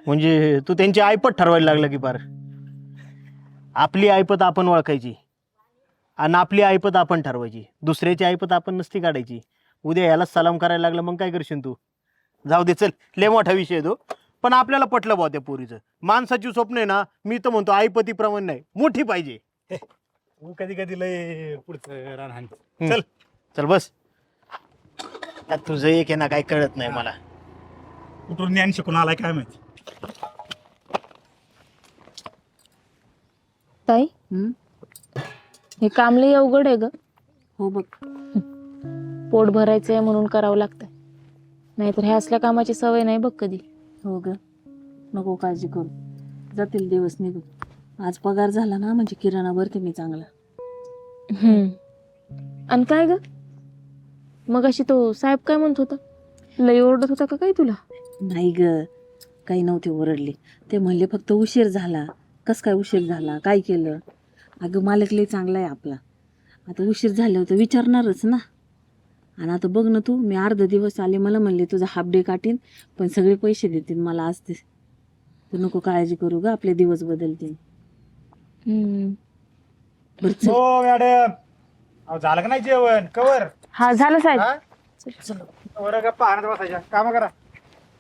म्हणजे तू त्यांची ऐपत ठरवायला लागला की पार. आपली ऐपत आपण ओळखायची आणि आपली ऐपत आपण ठरवायची, दुसऱ्याची ऐपत आपण नसती काढायची. उद्या याला सलाम करायला लागलं मग काय करशील तू? जाऊ दे, चल, लय मोठा विषय आहे तो. पण आपल्याला पटलं बा त्या पोरीचं. माणसाची स्वप्न आहे ना, मी तर म्हणतो ऐपतीप्रमाणे नाही, मोठी पाहिजे. तू कधी कधी लय पुढचं राहणार. चल चल बस. त्यात तुझं एक आहे ना, काय कळत नाही मला. कुठून ज्ञान शिकून आलाय काय माहिती. ताई हे काम लय अवघड आहे ग. हो बघ. पोट भरायचंय म्हणून करावं लागतंय, नाहीतर ह्या असल्या कामाची सवय नाही बघ कधी. हो ग, नको काळजी करू, जातील दिवस निघून. आज पगार झाला ना म्हणजे किराणा भरते मी चांगला. आणि काय ग, मग अशी तो साहेब काय म्हणत होता, लय ओरडत होता का काय तुला? नाही ग, काही नव्हते ओरडले. ते म्हणले फक्त उशीर झाला. कस काय उशीर झाला, काय केलं? अगं मालक लय चांगला आहे आपला. आता उशीर झालं होतं विचारणारच ना. आणि आता बघ ना तू, मी अर्धा दिवस आले, मला म्हणले तुझा हाफ डे काटीन पण सगळे पैसे देतील मला आज ते. तू नको काळजी करू ग, आपले दिवस बदलतील. बरं चल. हो मॅडम, अहो झालं का नाही जेवण कवर? हा झालं साहेब. वर गप्पा आणत बसायच्या, काम करा.